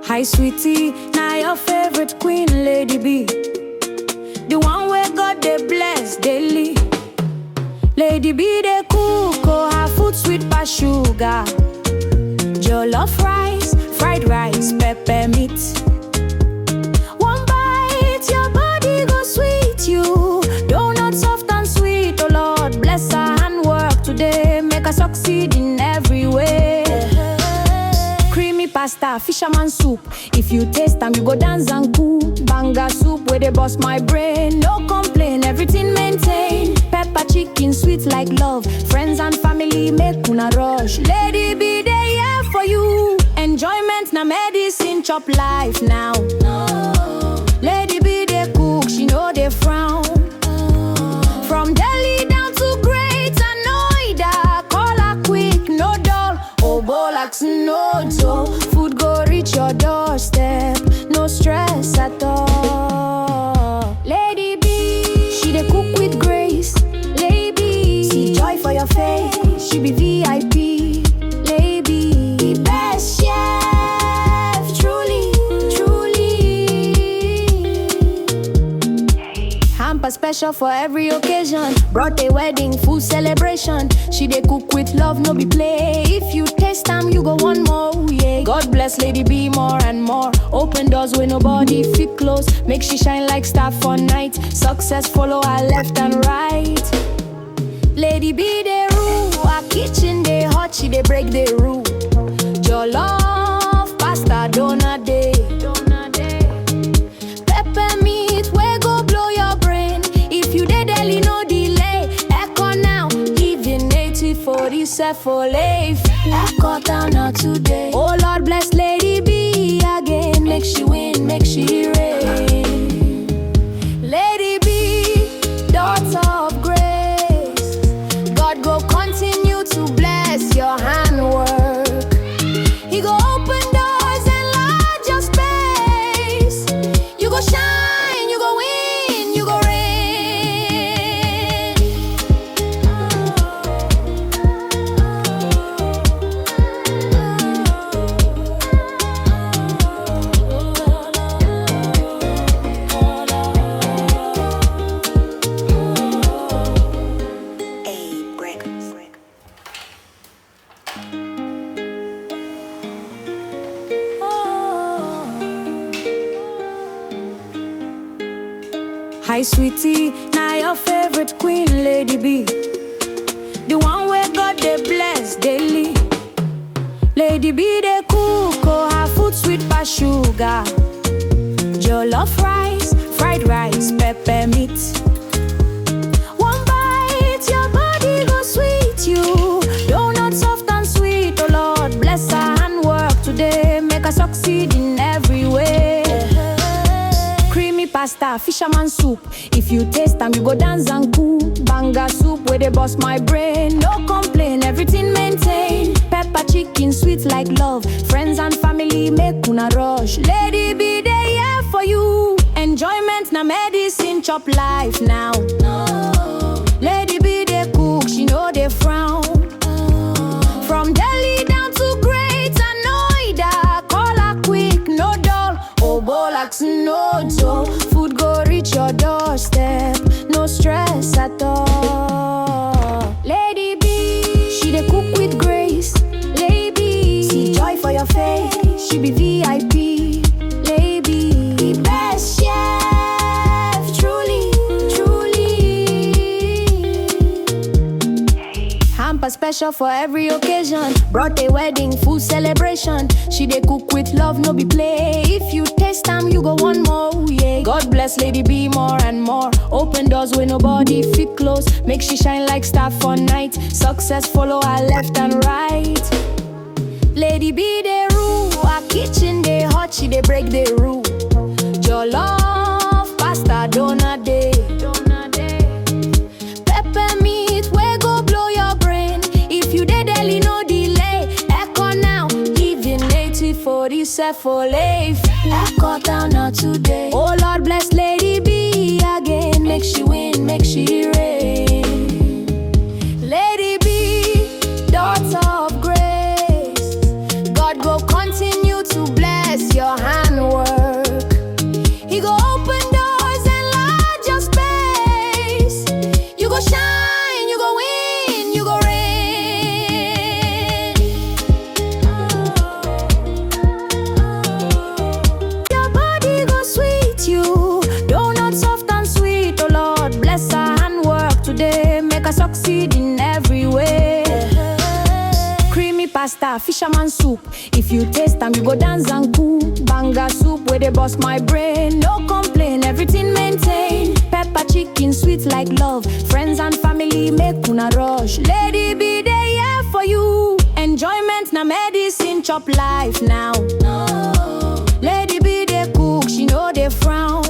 Hi sweetie, now your favorite queen, Lady B. The one where God they bless daily. Lady B they cook, oh her food sweet pass sugar. Jollof rice, fried rice, pepper meat. One bite, your body go sweet you. Donut soft and sweet, oh Lord bless her handwork today. Make her succeed in every way. Creamy pasta, fisherman soup. If you taste them, you go dance and cool. Banga soup where they bust my brain. No complain, everything maintain. Pepper chicken, sweet like love. Friends and family make una rush. Lady B, they here for you. Enjoyment na medicine, chop life now. Lady B, they cook, she know they frown. From Delhi down to Greater Noida, call her quick, no dull. Oh, Bolax, no dough. Food go reach your doorstep, no stress at all. Lady B, she dey cook with grace. Lady, see joy for your face. She be VIP. Lady, the best chef, truly, truly. Hamper special for every occasion. Brought a wedding, full celebration. She dey cook with love, no be play. If you taste them, you go one more, yeah. God bless Lady B more and more. Open doors where nobody fit close. Make she shine like star for night. Success follow her left and right. Lady B they rule, her kitchen they hot, she they break the rule. Jollof, pasta, donut day. Pepper meat, where go blow your brain. If you dey deli, no delay. Echo now, even 80-40 for life. Echo down now today. Oh Lord bless Lady B again. Make she win, make she reign. Lady B, daughter of grace. God go continue to bless your handwork. He go open doors and enlarge your space. You go shine, you go win, you go reign. Hi sweetie, now your favorite queen, Lady B. The one where God they bless daily. Lady B they cook, oh her food sweet pass sugar. Jollof rice, fried rice, pepper meat. One bite, your body go sweet you. Donut soft and sweet, oh Lord bless her handwork today. Make her succeed in every way. Creamy pasta, fisherman soup. If you taste them, you go dance and cool. Banga soup where they bust my brain. No complain, everything maintain. Pepper chicken, sweet like love. Friends and family make una rush. Lady B, they here for you. Enjoyment na medicine, chop life now. Lady B, they cook, she know they frown. From Delhi down to Greater Noida, call her quick, no dull. Oh, Bolax, no dough. Food go reach your doorstep, no stress at all. Lady B, she dey cook with grace. Lady, see joy for your face. She be VIP. Lady, the best chef, truly, truly. Hamper special for every occasion. Brought a wedding, full celebration. She dey cook with love, no be play. If you taste them, you go one more, yeah. God bless Lady B more and more. Open doors where nobody fit close. Make she shine like star for night. Success follow her left and right. Lady B they rule, her kitchen they hot, she they break the rule. Jollof, pasta, donut day. Pepper meat, where go blow your brain. If you dey deli, no delay. Echo now, even 80-40 for life. Echo down now today. Oh Lord bless Lady B again. Make she win, make she reign. Lady B, daughter of grace. God go continue to bless your star, fisherman soup. If you taste them, you go dance and cool. Banga soup where they bust my brain. No complain, everything maintain. Pepper chicken, sweet like love. Friends and family make una rush. Lady be there, yeah, for you. Enjoyment na medicine, chop life now. Lady be there cook, she know they frown.